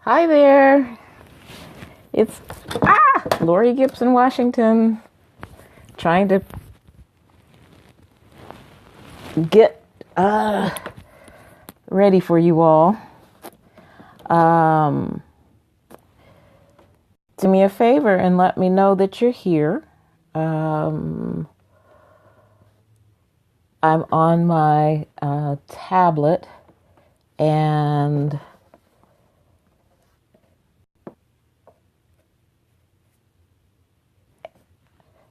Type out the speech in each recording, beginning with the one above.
Hi there. It's Lori Gibson, Washington, trying to get ready for you all. Do me a favor and let me know that you're here. I'm on my tablet and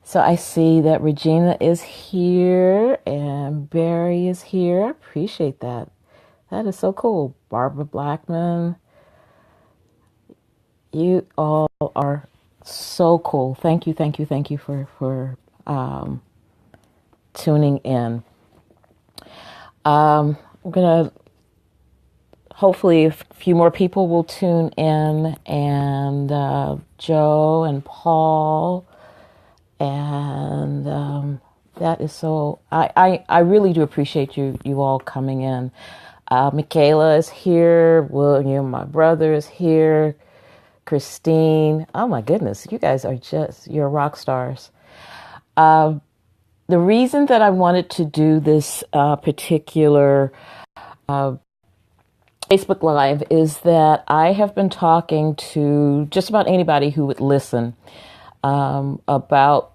so I see that Regina is here and Barry is here. I appreciate that. That is so cool. Barbara Blackman, you all are so cool. Thank you, thank you, thank you for tuning in. We're gonna hopefully a few more people will tune in, and Joe and Paul, and that is so. I really do appreciate you all coming in. Michaela is here. William, my brother, is here. Christine. Oh my goodness, you guys are you're rock stars. The reason that I wanted to do this particular Facebook Live is that I have been talking to just about anybody who would listen about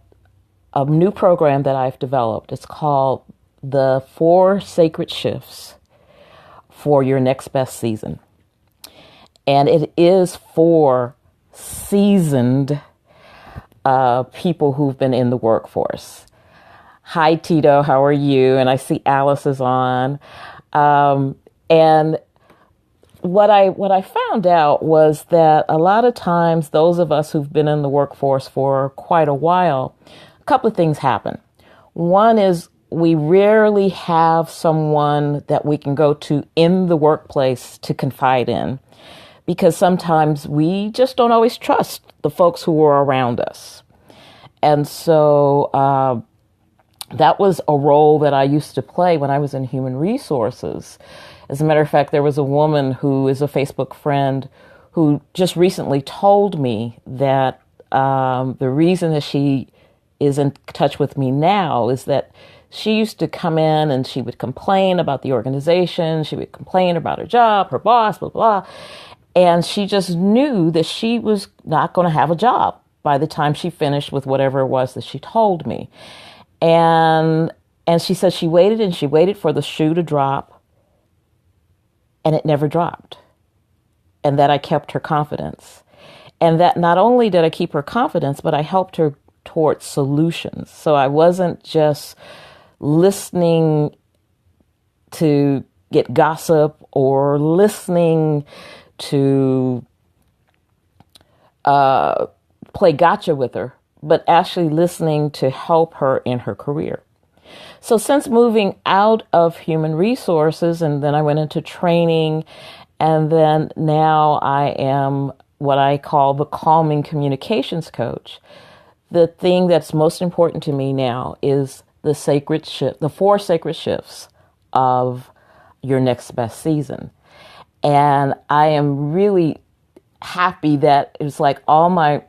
a new program that I've developed. It's called the 4 Sacred Shifts for Your Next Best Season. And it is for seasoned people who've been in the workforce. Hi, Tito. How are you? And I see Alice is on. And what I found out was that a lot of times those of us who've been in the workforce for quite a while, a couple of things happen. One is we rarely have someone that we can go to in the workplace to confide in, because sometimes we just don't always trust the folks who are around us. And so that was a role that I used to play when I was in human resources. As a matter of fact, there was a woman who is a Facebook friend who just recently told me that the reason that she is in touch with me now is that she used to come in and she would complain about the organization. She would complain about her job, her boss, blah, blah. And she just knew that she was not going to have a job by the time she finished with whatever it was that she told me. And she said she waited and she waited for the shoe to drop, and it never dropped. And that I kept her confidence. And that not only did I keep her confidence, but I helped her towards solutions. So I wasn't just listening to get gossip or listening to play gotcha with her, but actually listening to help her in her career. So since moving out of human resources, and then I went into training, and then now I am what I call the calming communications coach. The thing that's most important to me now is the 4 sacred shifts of your next best season. And I am really happy that it's like all my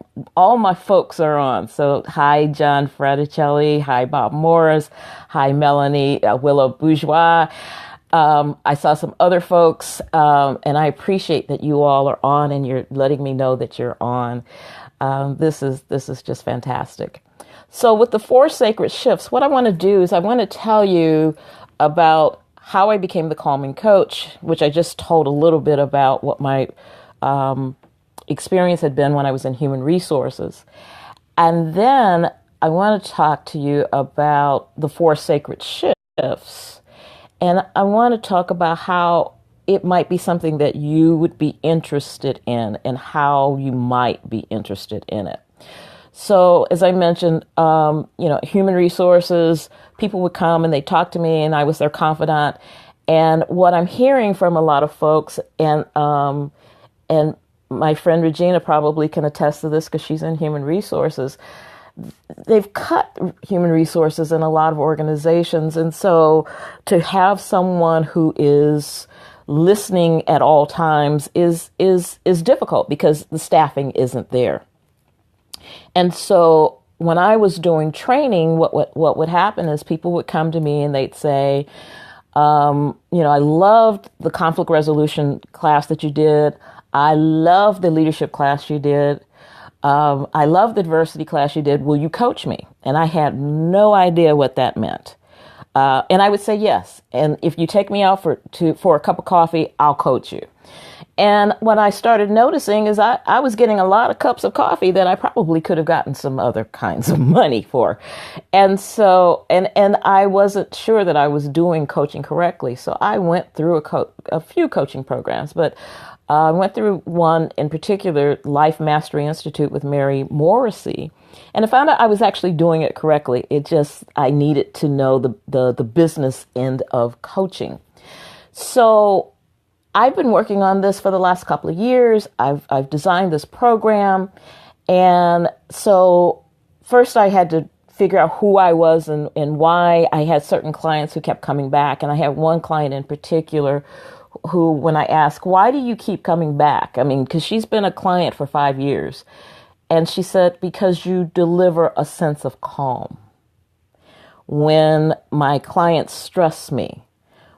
folks are on. So hi, John Fraticelli. Hi, Bob Morris. Hi, Melanie Willow Bourgeois. I saw some other folks, and I appreciate that you all are on and you're letting me know that you're on. This is just fantastic. So with the 4 sacred shifts, what I want to do is I want to tell you about how I became the calming coach, which I just told a little bit about what my experience had been when I was in human resources. And then I want to talk to you about the 4 sacred shifts. And I want to talk about how it might be something that you would be interested in and how you might be interested in it. So as I mentioned, human resources, people would come and they talk to me and I was their confidant. And what I'm hearing from a lot of folks, and my friend Regina probably can attest to this because she's in human resources, they've cut human resources in a lot of organizations. And so to have someone who is listening at all times is difficult because the staffing isn't there. And so when I was doing training, what would happen is people would come to me and they'd say, I loved the conflict resolution class that you did. I loved the leadership class you did. I loved the diversity class you did. Will you coach me? And I had no idea what that meant. And I would say yes. And if you take me out for a cup of coffee, I'll coach you. And what I started noticing is I was getting a lot of cups of coffee that I probably could have gotten some other kinds of money for. And so, and I wasn't sure that I was doing coaching correctly. So I went through a few coaching programs, but I went through one in particular, Life Mastery Institute with Mary Morrissey. And I found out I was actually doing it correctly. I needed to know the business end of coaching. So I've been working on this for the last couple of years. I've designed this program. And so first I had to figure out who I was and why. I had certain clients who kept coming back. And I had one client in particular who, when I asked, why do you keep coming back? I mean, because she's been a client for 5 years. And she said, because you deliver a sense of calm. When my clients stress me,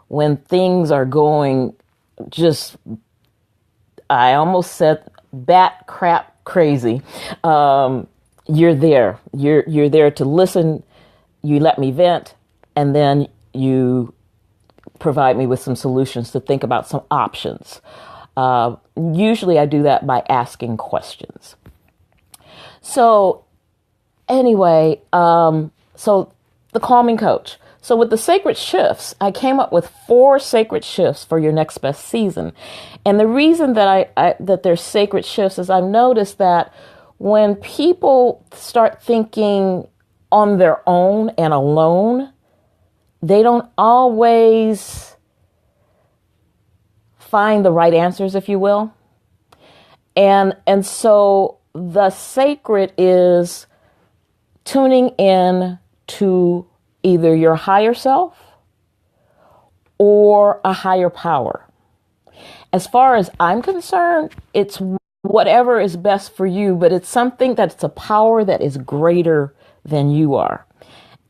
when things are going I almost said bat crap crazy. You're there. You're there to listen. You let me vent, and then you provide me with some solutions to think about some options. Usually I do that by asking questions. So anyway, so the calming coach. So with the sacred shifts, I came up with 4 sacred shifts for your next best season. And the reason that that they're sacred shifts is I've noticed that when people start thinking on their own and alone, they don't always find the right answers, if you will. And so the sacred is tuning in to either your higher self or a higher power. As far as I'm concerned, it's whatever is best for you, but it's something that's a power that is greater than you are.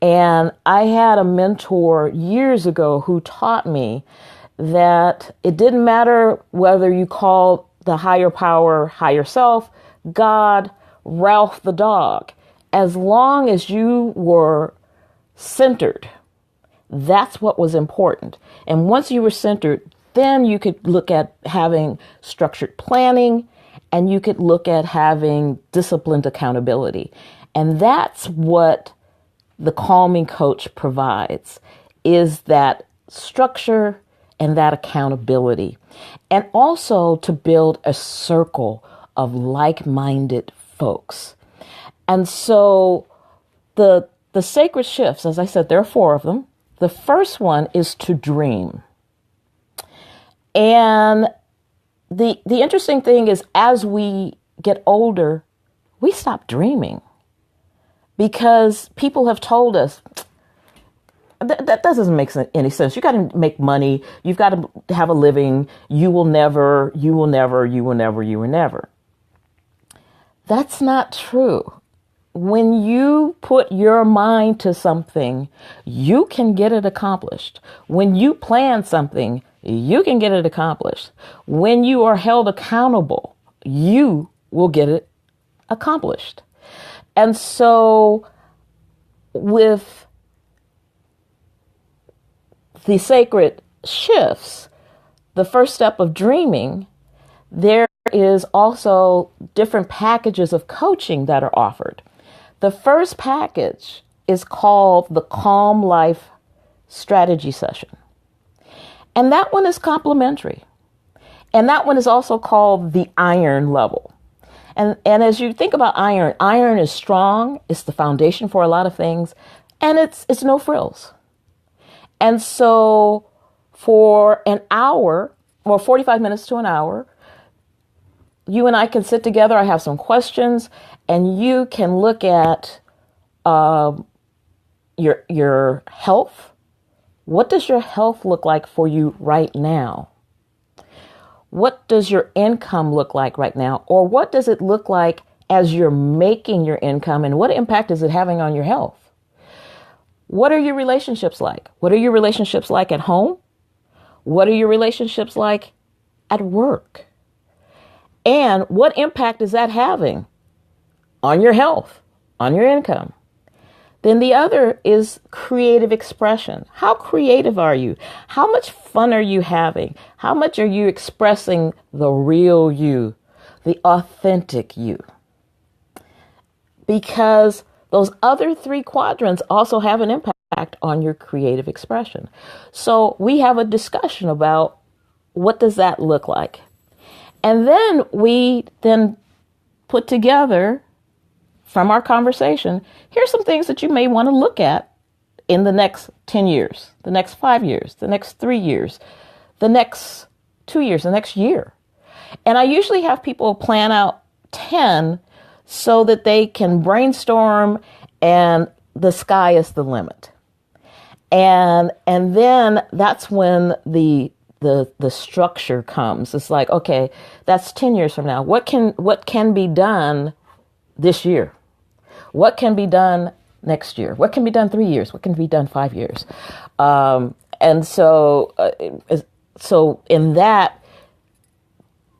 And I had a mentor years ago who taught me that it didn't matter whether you called the higher power, higher self, God, Ralph the dog, as long as you were centered. That's what was important. And once you were centered, then you could look at having structured planning, and you could look at having disciplined accountability. And that's what the calming coach provides, is that structure and that accountability. And also to build a circle of like-minded folks. And so the sacred shifts, as I said, there are 4 of them. The first one is to dream. And the interesting thing is, as we get older, we stop dreaming because people have told us that doesn't make any sense. You got to make money. You've got to have a living. You will never. That's not true. When you put your mind to something, you can get it accomplished. When you plan something, you can get it accomplished. When you are held accountable, you will get it accomplished. And so with the sacred shifts, the first step of dreaming, there is also different packages of coaching that are offered. The first package is called the Calm Life Strategy Session. And that one is complimentary. And that one is also called the Iron Level. And as you think about iron is strong. It's the foundation for a lot of things. And it's no frills. And so for an hour, or 45 minutes to an hour, you and I can sit together. I have some questions, and you can look at your health. What does your health look like for you right now? What does your income look like right now? Or what does it look like as you're making your income, and what impact is it having on your health? What are your relationships like? What are your relationships like at home? What are your relationships like at work? And what impact is that having on your health, on your income? Then the other is creative expression. How creative are you? How much fun are you having? How much are you expressing the real you, the authentic you? Because those other three quadrants also have an impact on your creative expression. So we have a discussion about what does that look like? And then we put together from our conversation, here's some things that you may want to look at in the next 10 years, the next 5 years, the next 3 years, the next 2 years, the next year. And I usually have people plan out 10 so that they can brainstorm and the sky is the limit. And then that's when the structure comes. It's like, okay, that's 10 years from now. What can be done this year? What can be done next year? What can be done 3 years? What can be done 5 years? And so in that,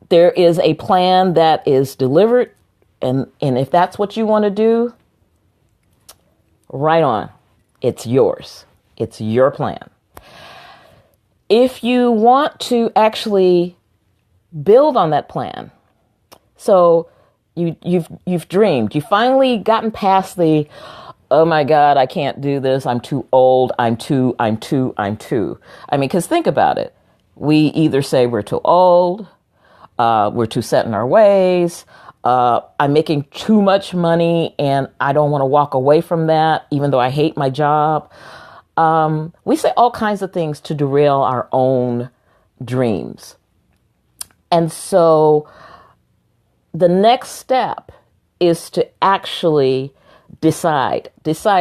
there is a plan that is delivered. And if that's what you want to do, right on. It's yours. It's your plan. If you want to actually build on that plan, so you've dreamed, you've finally gotten past the, oh my God, I can't do this. I'm too old. I'm too. I mean, because think about it. We either say we're too old, we're too set in our ways, I'm making too much money and I don't want to walk away from that, even though I hate my job. We say all kinds of things to derail our own dreams. And so the next step is to actually decide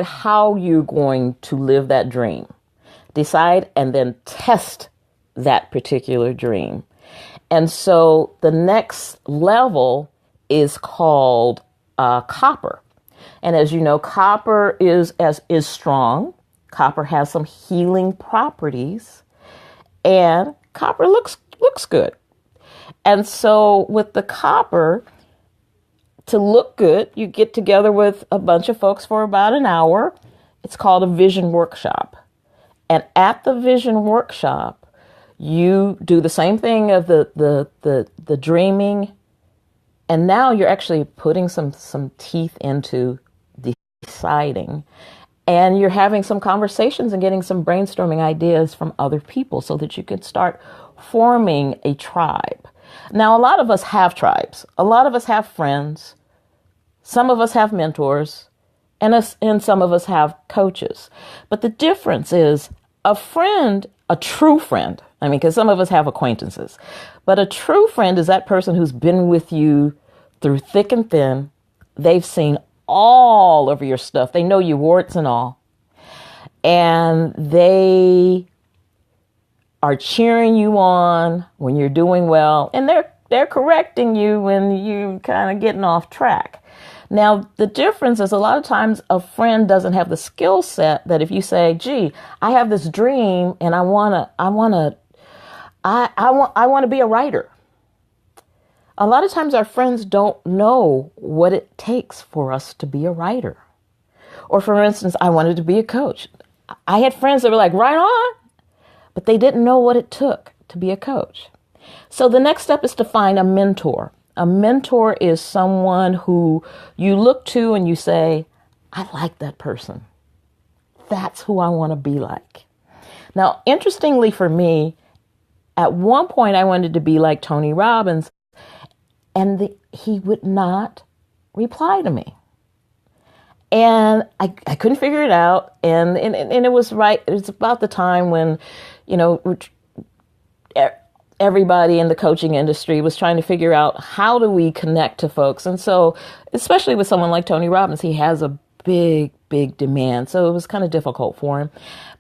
how you're going to live that dream. Decide and then test that particular dream. And so the next level is called copper. And as you know, copper is strong. Copper has some healing properties, and copper looks good. And so with the copper, to look good, you get together with a bunch of folks for about an hour. It's called a vision workshop. And at the vision workshop, you do the same thing of the dreaming, and now you're actually putting some teeth into deciding. And you're having some conversations and getting some brainstorming ideas from other people so that you can start forming a tribe. Now, a lot of us have tribes. A lot of us have friends. Some of us have mentors. And some of us have coaches. But the difference is a friend, a true friend. I mean, because some of us have acquaintances. But a true friend is that person who's been with you through thick and thin. They've seen all over your stuff. They know your warts and all. And they are cheering you on when you're doing well. And they're correcting you when you're kind of getting off track. Now, the difference is a lot of times a friend doesn't have the skill set that if you say, gee, I have this dream and I want to be a writer. A lot of times our friends don't know what it takes for us to be a writer. Or for instance, I wanted to be a coach. I had friends that were like, right on, but they didn't know what it took to be a coach. So the next step is to find a mentor. A mentor is someone who you look to and you say, I like that person. That's who I want to be like. Now, interestingly for me, at one point I wanted to be like Tony Robbins, and he would not reply to me. And I couldn't figure it out. And it was right. It was about the time when, everybody in the coaching industry was trying to figure out how do we connect to folks. And so, especially with someone like Tony Robbins, he has a big, big demand. So it was kind of difficult for him.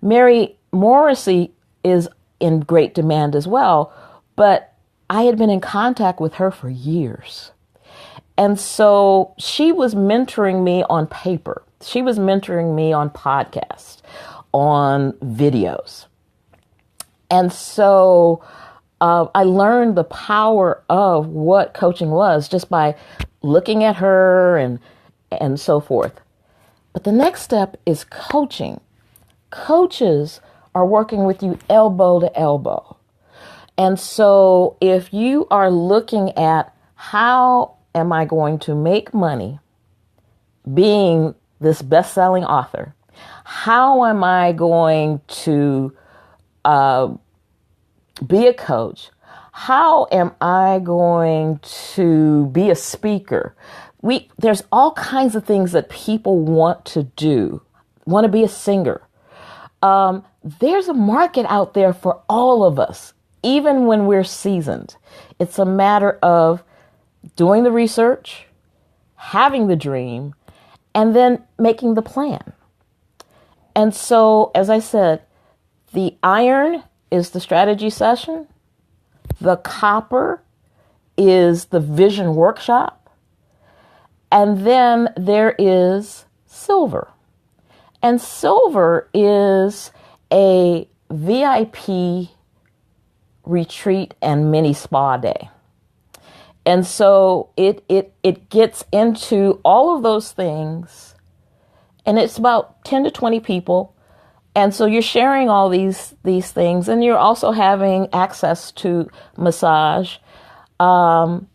Mary Morrissey is in great demand as well. But I had been in contact with her for years. And so she was mentoring me on paper. She was mentoring me on podcasts, on videos. And so I learned the power of what coaching was just by looking at her and so forth. But the next step is coaching. Coaches are working with you elbow to elbow. And so if you are looking at how am I going to make money being this best-selling author, how am I going to be a coach, how am I going to be a speaker? There's all kinds of things that people want to do, want to be a singer. There's a market out there for all of us, even when we're seasoned. It's a matter of doing the research, having the dream, and then making the plan. And so, as I said, the iron is the strategy session. The copper is the vision workshop. And then there is silver. And silver is a VIP retreat and mini spa day. And so it gets into all of those things, and it's about 10 to 20 people. And so you're sharing all these things, and you're also having access to massage. And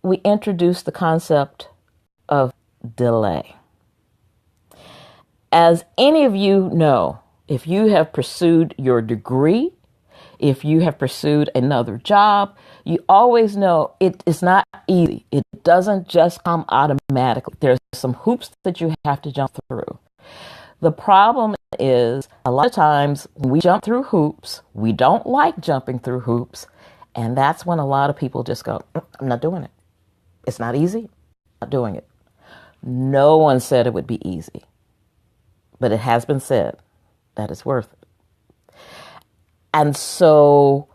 we introduce the concept of delay. As any of you know, if you have pursued your degree, if you have pursued another job, you always know it is not easy. It doesn't just come automatically. There's some hoops that you have to jump through. The problem is a lot of times when we jump through hoops, we don't like jumping through hoops. And that's when a lot of people just go, I'm not doing it. It's not easy. I'm not doing it. No one said it would be easy, but it has been said that it's worth it. And so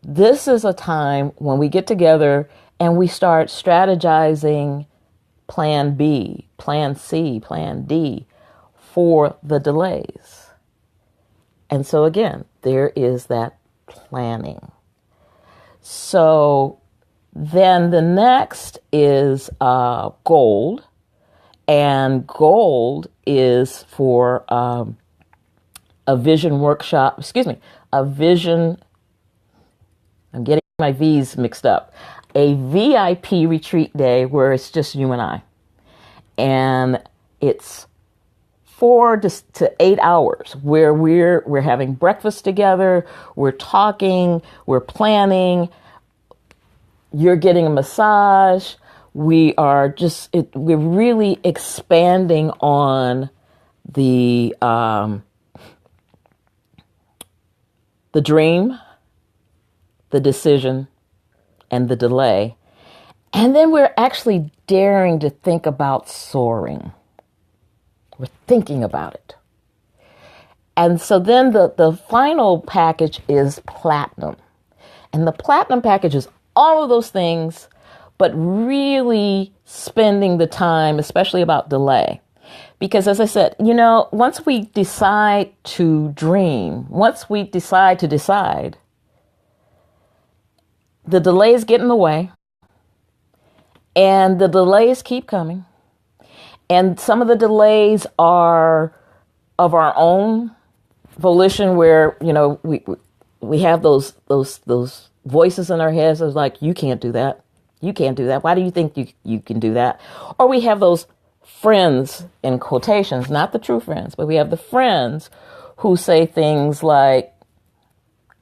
this is a time when we get together and we start strategizing plan B, plan C, plan D for the delays. And so again, there is that planning. So then the next is gold. And gold is for a vision workshop, I'm getting my V's mixed up, a VIP retreat day where it's just you and I. And it's 4 to 8 hours where we're having breakfast together, we're talking, we're planning, you're getting a massage. We're really expanding on the dream, the decision, and the delay. And then we're actually daring to think about soaring. We're thinking about it. And so then the final package is platinum. And the platinum package is all of those things, but really spending the time, especially about delay. Because as I said, once we decide to dream, once we decide to decide, the delays get in the way, and the delays keep coming. And some of the delays are of our own volition, where we have those voices in our heads of like, you can't do that. You can't do that. Why do you think you can do that? Or we have those friends, in quotations, not the true friends, but we have the friends who say things like,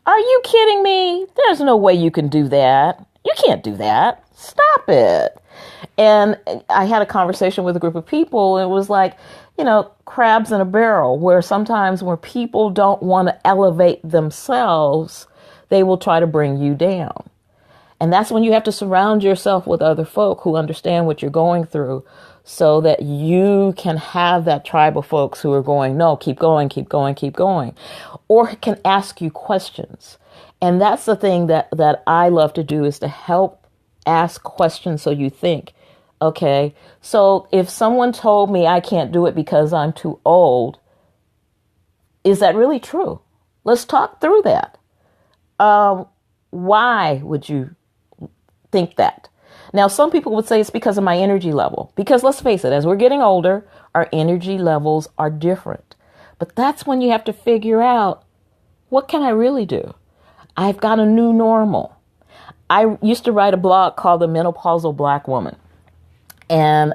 are you kidding me? There's no way you can do that. You can't do that. Stop it. And I had a conversation with a group of people, and it was like, crabs in a barrel, where sometimes when people don't want to elevate themselves, they will try to bring you down. And that's when you have to surround yourself with other folk who understand what you're going through, so that you can have that tribe of folks who are going, no, keep going, keep going, keep going, or can ask you questions. And that's the thing that I love to do, is to help ask questions so you think, okay, so if someone told me I can't do it because I'm too old, is that really true? Let's talk through that. Why would you think that? Now, some people would say it's because of my energy level. Because let's face it, as we're getting older, our energy levels are different. But that's when you have to figure out, what can I really do? I've got a new normal. I used to write a blog called The Menopausal Black Woman. And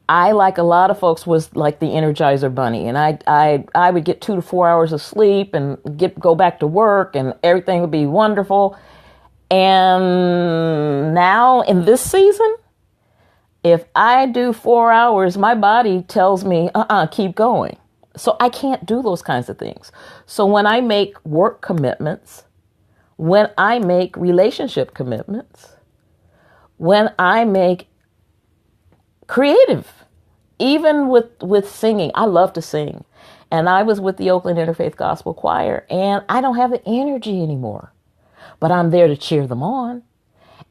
I, like a lot of folks, was like the Energizer Bunny. And I would get 2 to 4 hours of sleep and go back to work, and everything would be wonderful. And now in this season, if I do 4 hours, my body tells me, keep going. So I can't do those kinds of things. So when I make work commitments, when I make relationship commitments, when I make creative, even with singing, I love to sing. And I was with the Oakland Interfaith Gospel Choir, and I don't have the energy anymore, but I'm there to cheer them on.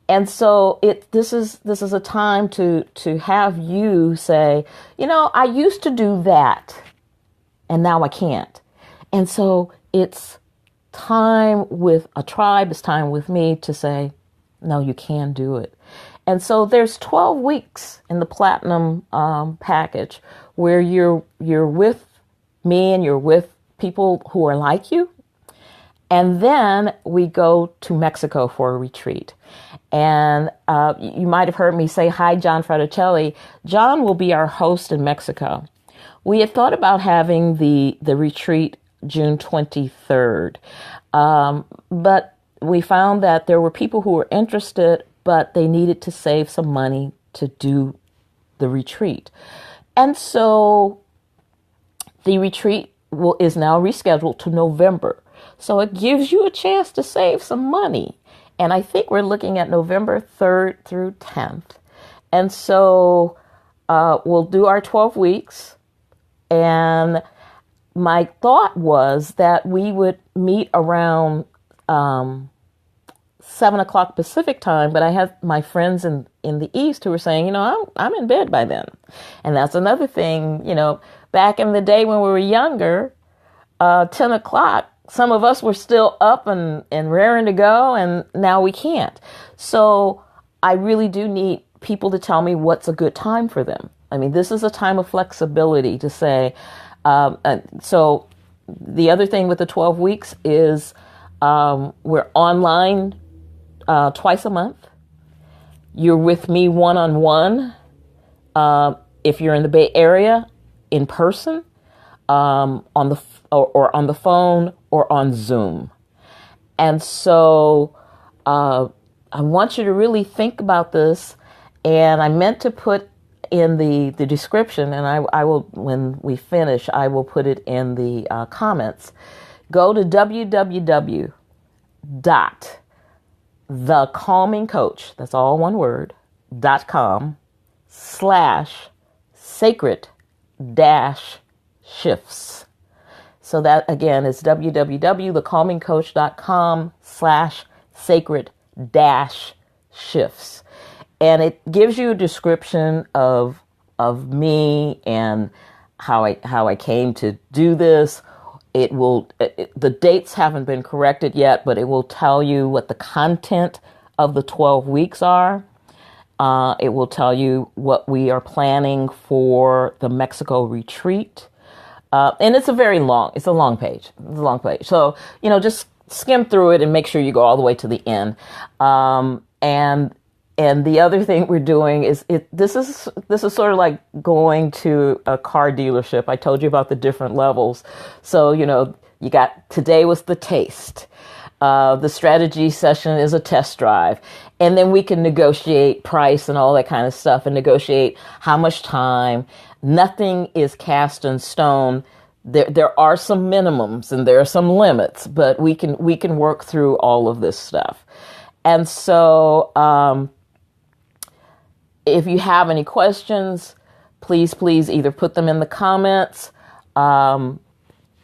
And so this is a time to have you say, I used to do that, and now I can't. And so it's time with a tribe, it's time with me to say, no, you can do it. And so there's 12 weeks in the Platinum package where you're with me and you're with people who are like you. And then we go to Mexico for a retreat. And you might have heard me say, hi, John Fraticelli. John will be our host in Mexico. We had thought about having the retreat June 23rd. But we found that there were people who were interested, but they needed to save some money to do the retreat. And so the retreat is now rescheduled to November. So it gives you a chance to save some money. And I think we're looking at November 3rd through 10th. And so we'll do our 12 weeks. And my thought was that we would meet around 7 o'clock Pacific time, but I had my friends in the East who were saying, I'm in bed by then. And that's another thing, back in the day when we were younger, 10 o'clock, some of us were still up and raring to go, and now we can't. So I really do need people to tell me what's a good time for them. I mean, this is a time of flexibility to say, so the other thing with the 12 weeks is we're online twice a month. You're with me one-on-one. If you're in the Bay Area, in person, on the phone or on Zoom. And so I want you to really think about this. And I meant to put in the description, and I will, when we finish, I will put it in the comments. Go to www.thecalmingcoach, that's all one word, .com/sacred-shifts. So that again is www.thecalmingcoach.com/sacred-shifts. And it gives you a description of me and how I came to do this. It will, the dates haven't been corrected yet, but it will tell you what the content of the 12 weeks are. It will tell you what we are planning for the Mexico retreat. And it's a long page. It's a long page. So, just skim through it and make sure you go all the way to the end. And the other thing we're doing is this is sort of like going to a car dealership. I told you about the different levels. So, you got, today was the taste. The strategy session is a test drive. And then we can negotiate price and all that kind of stuff and negotiate how much time. Nothing is cast in stone. There are some minimums and there are some limits, but we can work through all of this stuff. And so, if you have any questions, please, please either put them in the comments.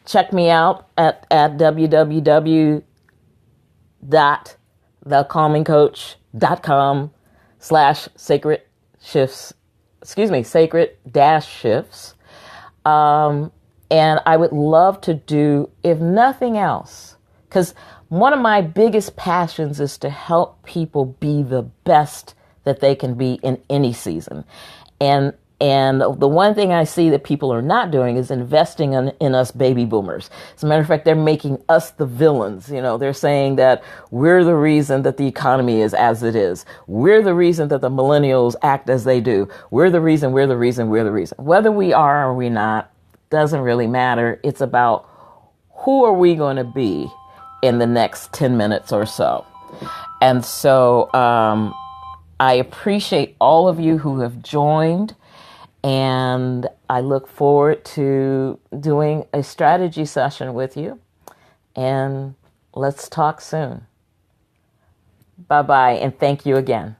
Check me out at www.thecalmingcoach.com/sacred dash shifts. And I would love to do, if nothing else, because one of my biggest passions is to help people be the best that they can be in any season. And the one thing I see that people are not doing is investing in us baby boomers. As a matter of fact, they're making us the villains. You know, they're saying that we're the reason that the economy is as it is. We're the reason that the millennials act as they do. We're the reason. Whether we are or we're not doesn't really matter. It's about who are we going to be in the next 10 minutes or so. And so I appreciate all of you who have joined. And I look forward to doing a strategy session with you. And let's talk soon. Bye-bye, and thank you again.